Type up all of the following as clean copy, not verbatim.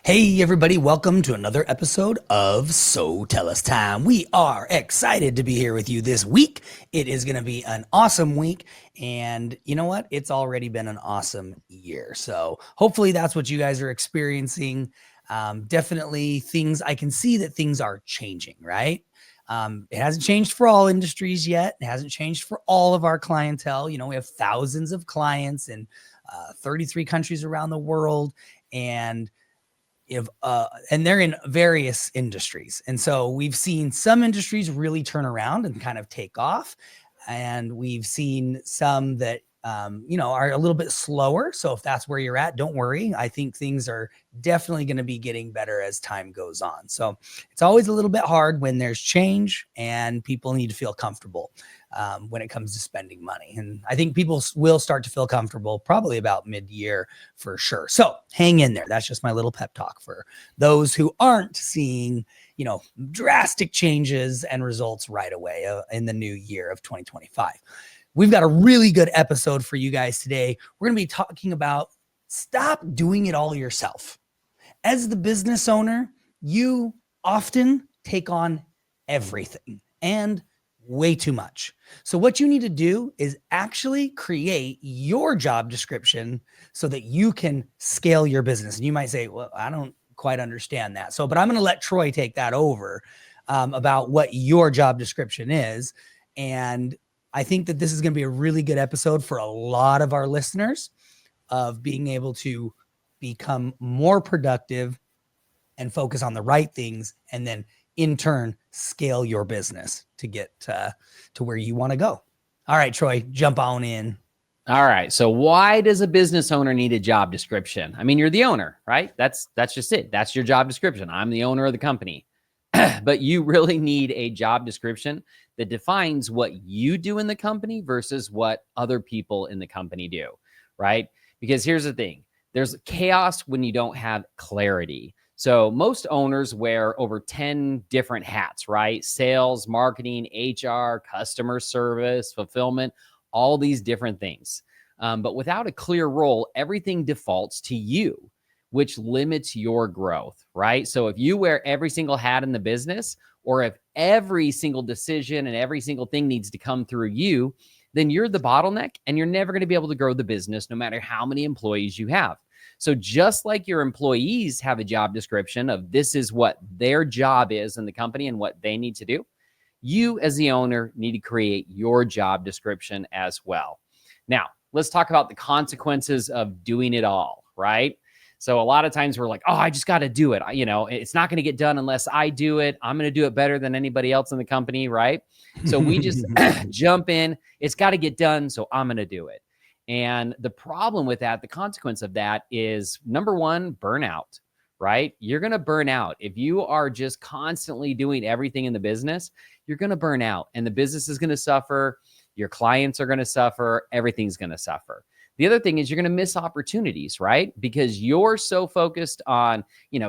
Hey everybody, welcome to another episode of SoTellUs Time. We are excited to be here with you this week. It is going to be an awesome week, and you know what? It's already been an awesome year. So hopefully that's what you guys are experiencing. Definitely I can see that things are changing, right? It hasn't changed for all industries yet. It hasn't changed for all of our clientele. You know, we have thousands of clients in 33 countries around the world, and they're in various industries. And so we've seen some industries really turn around and kind of take off. And we've seen some that, are a little bit slower. So if that's where you're at, don't worry. I think things are definitely going to be getting better as time goes on. So it's always a little bit hard when there's change and people need to feel comfortable when it comes to spending money. And I think people will start to feel comfortable probably about mid-year for sure. So hang in there. That's just my little pep talk for those who aren't seeing, drastic changes and results right away in the new year of 2025. We've got a really good episode for you guys today. We're going to be talking about stop doing it all yourself. As the business owner, you often take on everything and way too much. So what you need to do is actually create your job description so that you can scale your business. And you might say, well, I don't quite understand that. But I'm going to let Troy take that over about what your job description is. And I think that this is going to be a really good episode for a lot of our listeners of being able to become more productive and focus on the right things, and then in turn, scale your business to get to where you want to go. All right, Troy, jump on in. All right. So why does a business owner need a job description? I mean, you're the owner, right? That's just it. That's your job description. I'm the owner of the company. But you really need a job description that defines what you do in the company versus what other people in the company do, right? Because here's the thing. There's chaos when you don't have clarity. So most owners wear over 10 different hats, right? Sales, marketing, HR, customer service, fulfillment, all these different things. But without a clear role, everything defaults to you, which limits your growth, right? So if you wear every single hat in the business, or if every single decision and every single thing needs to come through you, then you're the bottleneck and you're never going to be able to grow the business no matter how many employees you have. So just like your employees have a job description of this is what their job is in the company and what they need to do, you as the owner need to create your job description as well. Now, let's talk about the consequences of doing it all, right? So a lot of times we're like, oh, I just got to do it. It's not going to get done unless I do it. I'm going to do it better than anybody else in the company, right? So we just jump in. It's got to get done, so I'm going to do it. And the problem with that, the consequence of that is, number one, burnout, right? You're going to burn out. If you are just constantly doing everything in the business, you're going to burn out, and the business is going to suffer. Your clients are going to suffer. Everything's going to suffer. The other thing is you're going to miss opportunities, right? Because you're so focused on,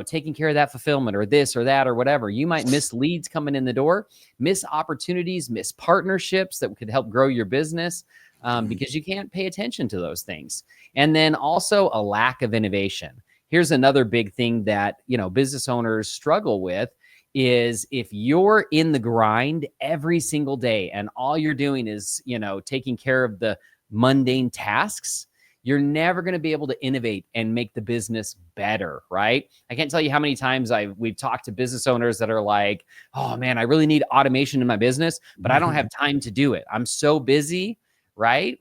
taking care of that fulfillment or this or that or whatever. You might miss leads coming in the door, miss opportunities, miss partnerships that could help grow your business because you can't pay attention to those things. And then also a lack of innovation. Here's another big thing that, business owners struggle with is if you're in the grind every single day and all you're doing is, taking care of the mundane tasks, you're never going to be able to innovate and make the business better, right? I can't tell you how many times we've talked to business owners that are like, oh man, I really need automation in my business, but I don't have time to do it. I'm so busy, right?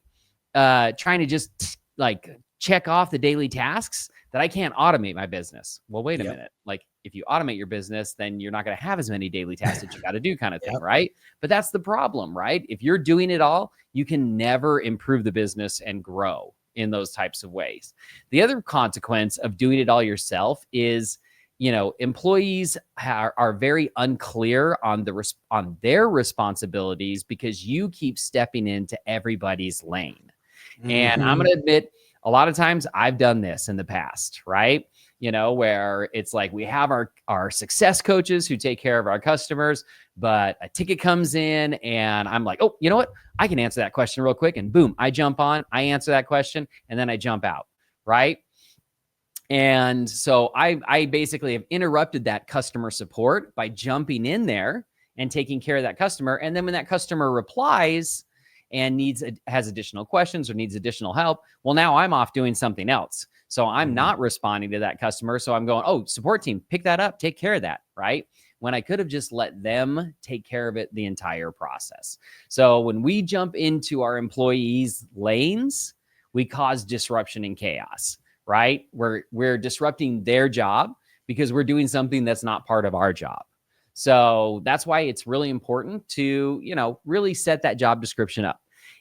Trying to just check off the daily tasks that I can't automate my business. Well, wait a minute. Like if you automate your business, then you're not going to have as many daily tasks that you got to do kind of thing, right? But that's the problem, right? If you're doing it all, you can never improve the business and grow in those types of ways. The other consequence of doing it all yourself is, employees are very unclear on their responsibilities because you keep stepping into everybody's lane. And I'm going to admit, a lot of times I've done this in the past, right? Where it's like we have our success coaches who take care of our customers, but a ticket comes in and I'm like, oh, you know what? I can answer that question real quick. And boom, I jump on, I answer that question, and then I jump out, right? And so I basically have interrupted that customer support by jumping in there and taking care of that customer. And then when that customer replies and has additional questions or needs additional help, well, now I'm off doing something else. So I'm not responding to that customer. So I'm going, oh, support team, pick that up, take care of that, right? When I could have just let them take care of it the entire process. So when we jump into our employees' lanes, we cause disruption and chaos, right? We're disrupting their job because we're doing something that's not part of our job. So that's why it's really important to, really set that job description up.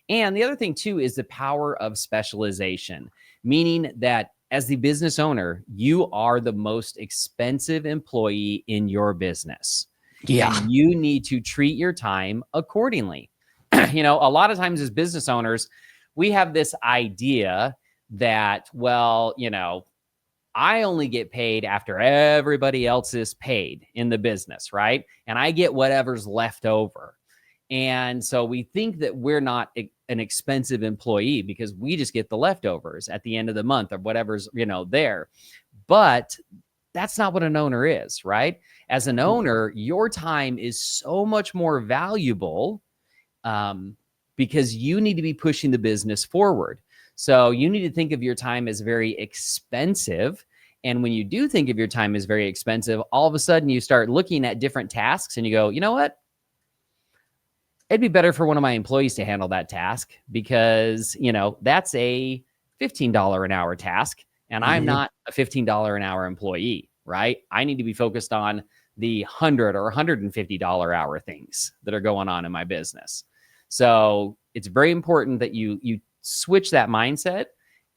And the other thing too is the power of specialization, meaning that as the business owner, you are the most expensive employee in your business. Yeah. And you need to treat your time accordingly. A lot of times as business owners, we have this idea that, well, I only get paid after everybody else is paid in the business, right? And I get whatever's left over. And so we think that we're not an expensive employee because we just get the leftovers at the end of the month or whatever's, there. But that's not what an owner is, right? As an owner, your time is so much more valuable because you need to be pushing the business forward. So you need to think of your time as very expensive. And when you do think of your time as very expensive, all of a sudden you start looking at different tasks and you go, you know what? It'd be better for one of my employees to handle that task because, that's a $15 an hour task. And I'm not a $15 an hour employee, right? I need to be focused on the $100 or $150 hour things that are going on in my business. So it's very important that you switch that mindset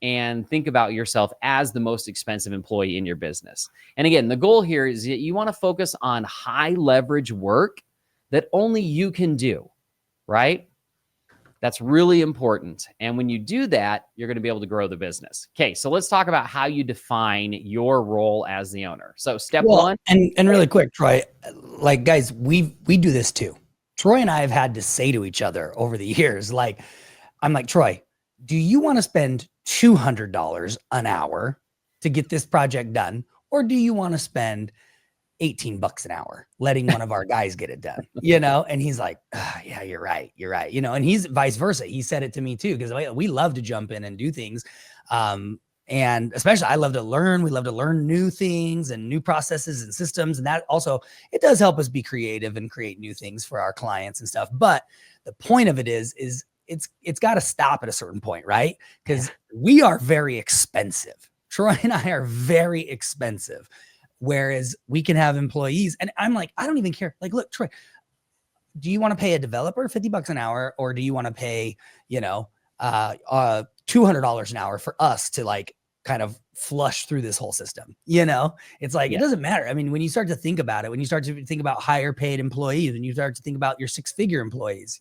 and think about yourself as the most expensive employee in your business. And again, the goal here is that you want to focus on high leverage work that only you can do, right? That's really important. And when you do that, you're going to be able to grow the business. Okay, so let's talk about how you define your role as the owner. So step one. And really quick, Troy, like guys, we do this too. Troy and I have had to say to each other over the years, like, I'm like, Troy, do you want to spend $200 an hour to get this project done? Or do you want to spend $18 an hour letting one of our guys get it done, And he's like, yeah, you're right. And he's vice versa. He said it to me too, because we love to jump in and do things. And especially I love to learn. We love to learn new things and new processes and systems. And that also, it does help us be creative and create new things for our clients and stuff. But the point of it is it's got to stop at a certain point, right? Because we are very expensive. Troy and I are very expensive. Whereas we can have employees, and I'm like, I don't even care. Like, look, Troy, do you want to pay a developer $50 an hour, or do you want to pay, $200 an hour for us to like kind of flush through this whole system? It's like, it doesn't matter. I mean, when you start to think about it, when you start to think about higher paid employees, and you start to think about your 6-figure employees,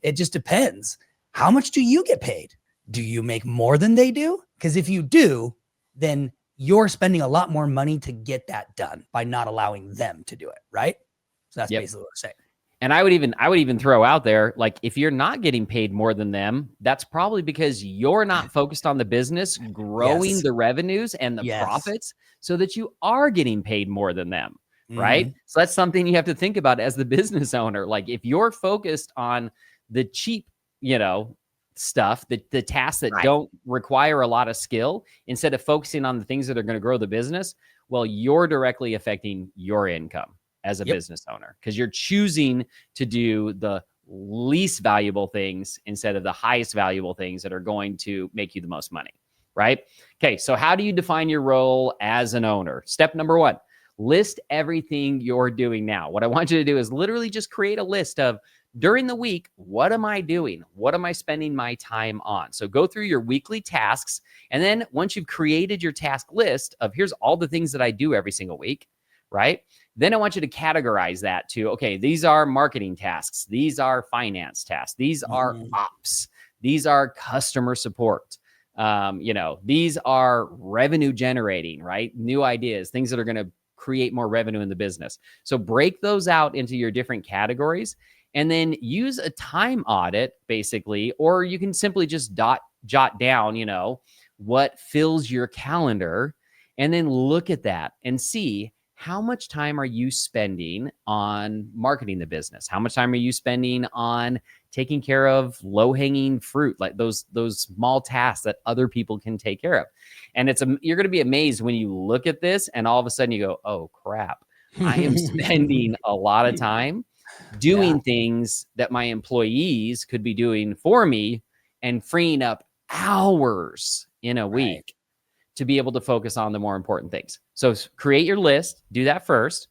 it just depends. How much do you get paid? Do you make more than they do? Because if you do, then you're spending a lot more money to get that done by not allowing them to do it. Right. So that's basically what I'm saying. And I would even throw out there, like, if you're not getting paid more than them, that's probably because you're not focused on the business, growing the revenues and the profits so that you are getting paid more than them. Right. So that's something you have to think about as the business owner. Like, if you're focused on the cheap, stuff, the tasks that don't require a lot of skill, instead of focusing on the things that are going to grow the business, well, you're directly affecting your income as a business owner because you're choosing to do the least valuable things instead of the highest valuable things that are going to make you the most money, right? Okay, so how do you define your role as an owner? Step number one, list everything you're doing now. What I want you to do is literally just create a list of, during the week, what am I doing? What am I spending my time on? So go through your weekly tasks. And then once you've created your task list of here's all the things that I do every single week, right? Then I want you to categorize that to, okay, these are marketing tasks. These are finance tasks. These are ops. These are customer support. These are revenue generating, right? New ideas, things that are going to create more revenue in the business. So break those out into your different categories. And then use a time audit, basically, or you can simply just jot down, what fills your calendar. And then look at that and see how much time are you spending on marketing the business? How much time are you spending on taking care of low-hanging fruit, like those small tasks that other people can take care of? And you're going to be amazed when you look at this and all of a sudden you go, oh crap, I am spending a lot of time doing things that my employees could be doing for me and freeing up hours in a week to be able to focus on the more important things. So create your list, do that first.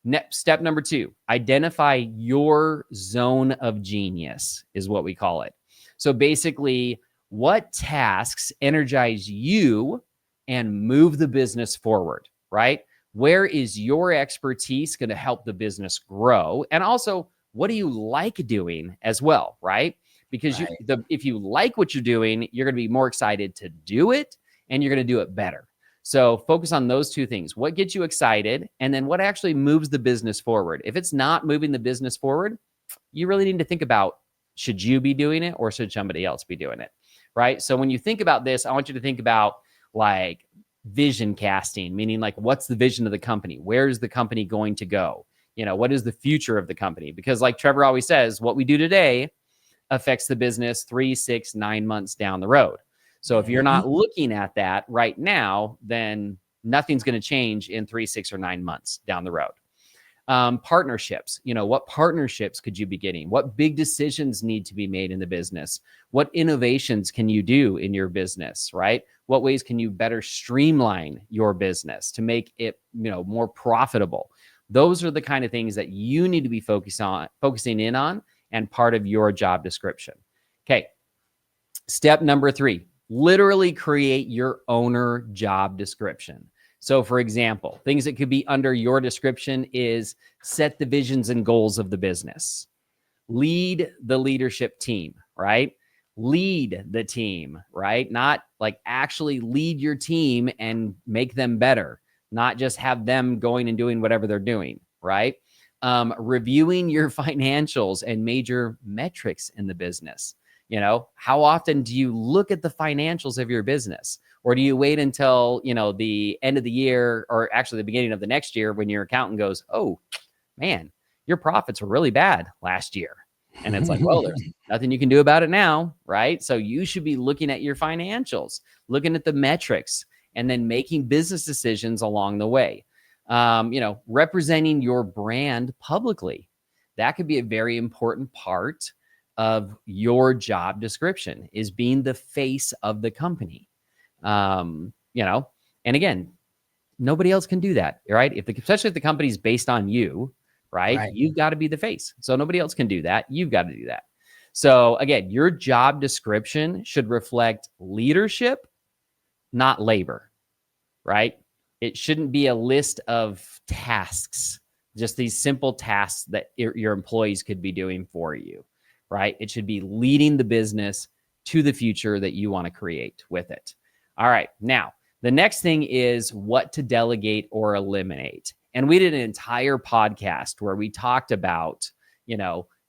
Next, step number 2, identify your zone of genius is what we call it. So basically, what tasks energize you and move the business forward, right? Where is your expertise going to help the business grow? And also, what do you like doing as well, right? Because if you like what you're doing, you're going to be more excited to do it, and you're going to do it better. So focus on those 2 things. What gets you excited? And then what actually moves the business forward? If it's not moving the business forward, you really need to think about, should you be doing it or should somebody else be doing it? Right? So when you think about this, I want you to think about like vision casting, meaning like, what's the vision of the company? Where is the company going to go? What is the future of the company? Because like Trevor always says, what we do today affects the business 3, 6, 9 months down the road. So if you're not looking at that right now, then nothing's going to change in 3, 6, or 9 months down the road. Partnerships, what partnerships could you be getting? What big decisions need to be made in the business? What innovations can you do in your business, right? What ways can you better streamline your business to make it, more profitable? Those are the kind of things that you need to be focusing in on and part of your job description. Okay. Step number 3. Literally create your owner job description. So for example, things that could be under your description is set the visions and goals of the business. Lead the leadership team, right? Lead the team, right? Not like actually lead your team and make them better, not just have them going and doing whatever they're doing, right? Reviewing your financials and major metrics in the business. How often do you look at the financials of your business? Or do you wait until, the end of the year or actually the beginning of the next year when your accountant goes, oh, man, your profits were really bad last year. And it's like, well, there's nothing you can do about it now, right? So you should be looking at your financials, looking at the metrics, and then making business decisions along the way. Representing your brand publicly. That could be a very important part of your job description, is being the face of the company. And again, nobody else can do that, right? Especially if the company's based on you, right? You've got to be the face. So nobody else can do that. You've got to do that. So again, your job description should reflect leadership, not labor, right? It shouldn't be a list of tasks, just these simple tasks that your employees could be doing for you, right? It should be leading the business to the future that you want to create with it. All right. Now, the next thing is what to delegate or eliminate. And we did an entire podcast where we talked about,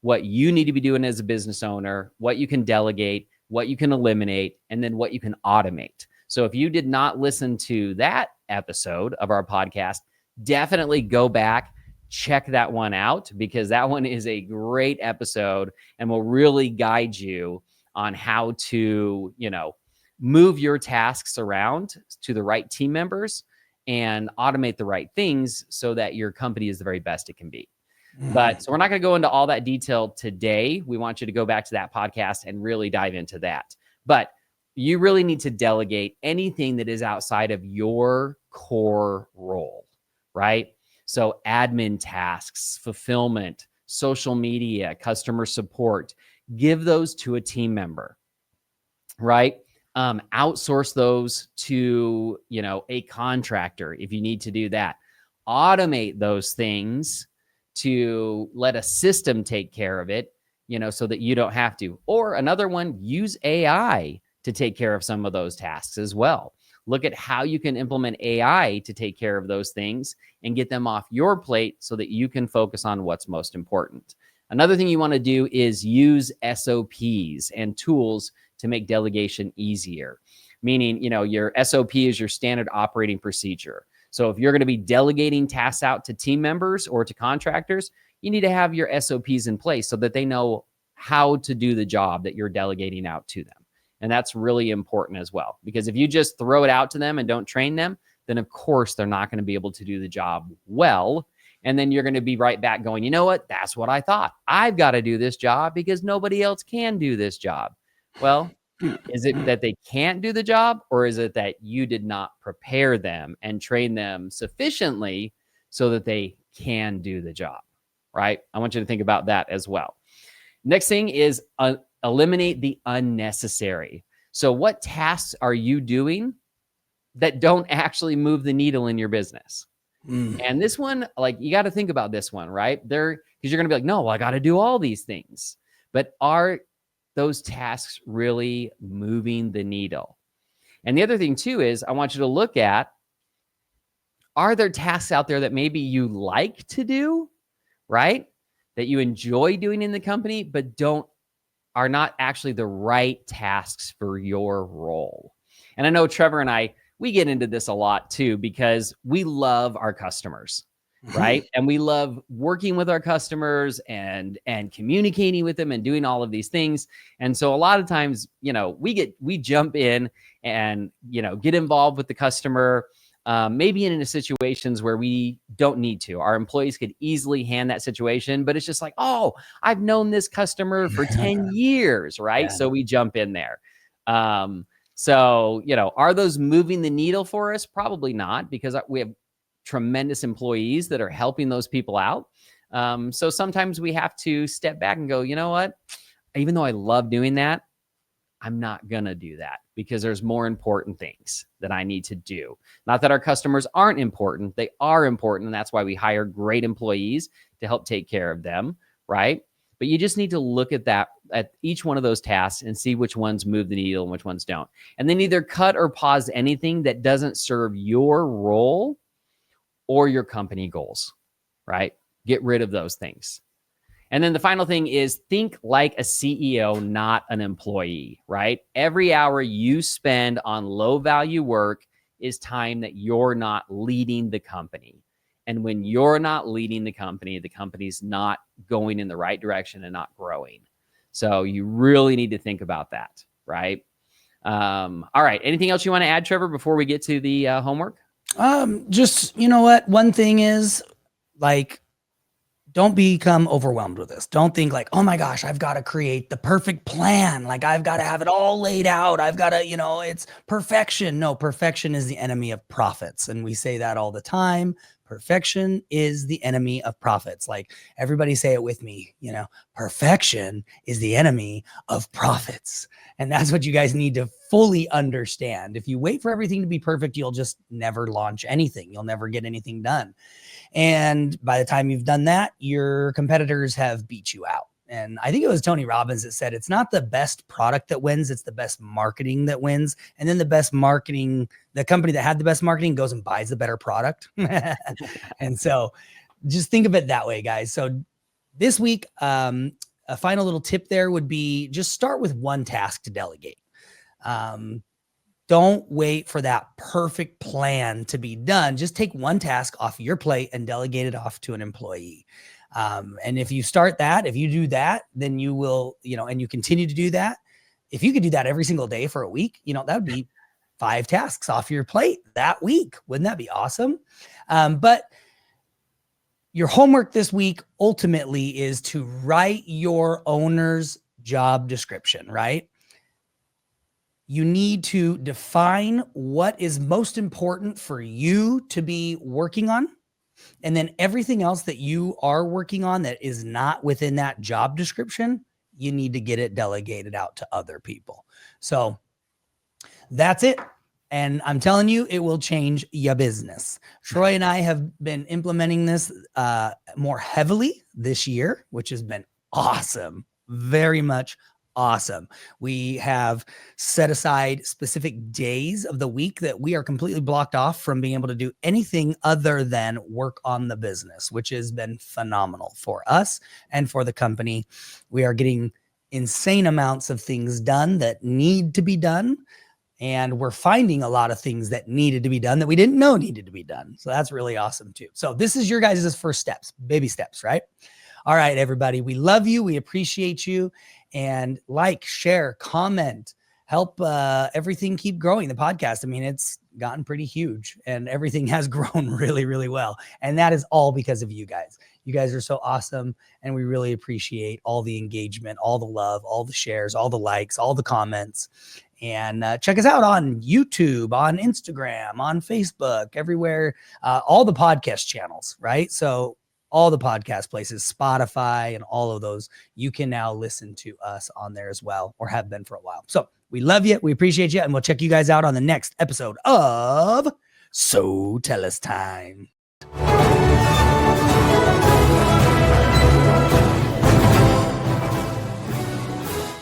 what you need to be doing as a business owner, what you can delegate, what you can eliminate, and then what you can automate. So if you did not listen to that episode of our podcast, definitely go back, check that one out, because that one is a great episode and will really guide you on how to, move your tasks around to the right team members and automate the right things so that your company is the very best it can be. But so we're not going to go into all that detail today. We want you to go back to that podcast and really dive into that. But you really need to delegate anything that is outside of your core role, right? So admin tasks, fulfillment, social media, customer support, give those to a team member, right? Outsource those to, a contractor if you need to do that. Automate those things to let a system take care of it, so that you don't have to. Or another one, use AI to take care of some of those tasks as well. Look at how you can implement AI to take care of those things and get them off your plate so that you can focus on what's most important. Another thing you want to do is use SOPs and tools to make delegation easier. meaning, your SOP is your standard operating procedure. So if you're going to be delegating tasks out to team members or to contractors, you need to have your SOPs in place so that they know how to do the job that you're delegating out to them. And that's really important as well, because if you just throw it out to them and don't train them, then of course they're not going to be able to do the job well. And then you're going to be right back going, you know what? That's what I thought. I've got to do this job because nobody else can do this job. Well, is it that they can't do the job, or is it that you did not prepare them and train them sufficiently so that they can do the job, right? I want you to think about that as well. Next thing is eliminate the unnecessary. So what tasks are you doing that don't actually move the needle in your business? And this one, like, you got to think about this one, right? Because you're going to be like, no, well, I got to do all these things. But are those tasks really moving the needle? And the other thing too is I want you to look at, are there tasks out there that maybe you like to do, right? That you enjoy doing in the company, but are not actually the right tasks for your role. And I know Trevor and I, we get into this a lot too, because we love our customers, right? And we love working with our customers and communicating with them and doing all of these things. And so a lot of times, we jump in and, get involved with the customer, maybe in situations where we don't need to. Our employees could easily hand that situation, but it's just like, oh, I've known this customer for 10 years, right? Yeah. So we jump in there. So, are those moving the needle for us? Probably not, because we have tremendous employees that are helping those people out. So sometimes we have to step back and go, you know what? Even though I love doing that, I'm not going to do that because there's more important things that I need to do. Not that our customers aren't important. They are important. And that's why we hire great employees to help take care of them, right? But you just need to look at each one of those tasks and see which ones move the needle and which ones don't. And then either cut or pause anything that doesn't serve your role or your company goals, right? Get rid of those things. And then the final thing is think like a CEO, not an employee, right? Every hour you spend on low value work is time that you're not leading the company. And when you're not leading the company's not going in the right direction and not growing. So you really need to think about that, right? All right. Anything else you want to add, Trevor, before we get to the homework? Just, you know what? One thing is, like, don't become overwhelmed with this. Don't think like, oh my gosh, I've got to create the perfect plan. Like, I've got to have it all laid out. I've got to, it's perfection. No, perfection is the enemy of profits. And we say that all the time. Perfection is the enemy of profits. Like, everybody say it with me, perfection is the enemy of profits. And that's what you guys need to fully understand. If you wait for everything to be perfect, you'll just never launch anything. You'll never get anything done. And by the time you've done that, your competitors have beat you out. And I think it was Tony Robbins that said, it's not the best product that wins, it's the best marketing that wins. And then the best marketing, the company that had the best marketing goes and buys the better product. And so just think of it that way, guys. So this week, a final little tip there would be just start with one task to delegate. Don't wait for that perfect plan to be done. Just take one task off your plate and delegate it off to an employee. And if you start that, if you do that, then you will, and you continue to do that. If you could do that every single day for a week, that would be 5 tasks off your plate that week. Wouldn't that be awesome? But your homework this week ultimately is to write your owner's job description, right? You need to define what is most important for you to be working on. And then everything else that you are working on that is not within that job description, you need to get it delegated out to other people. So that's it. And I'm telling you, it will change your business. Troy and I have been implementing this more heavily this year, which has been awesome. Very much awesome. We have set aside specific days of the week that we are completely blocked off from being able to do anything other than work on the business, which has been phenomenal for us and for the company. We are getting insane amounts of things done that need to be done. And we're finding a lot of things that needed to be done that we didn't know needed to be done. So that's really awesome too. So this is your guys' first steps, baby steps, right? All right, everybody. We love you. We appreciate you. And like, share, comment, help everything keep growing. The podcast, I mean, it's gotten pretty huge and everything has grown really, really well. And that is all because of you guys. You guys are so awesome. And we really appreciate all the engagement, all the love, all the shares, all the likes, all the comments. And check us out on YouTube, on Instagram, on Facebook, everywhere, all the podcast channels, right? So all the podcast places, Spotify and all of those, you can now listen to us on there as well, or have been for a while. So we love you. We appreciate you. And we'll check you guys out on the next episode of SoTellUs Time.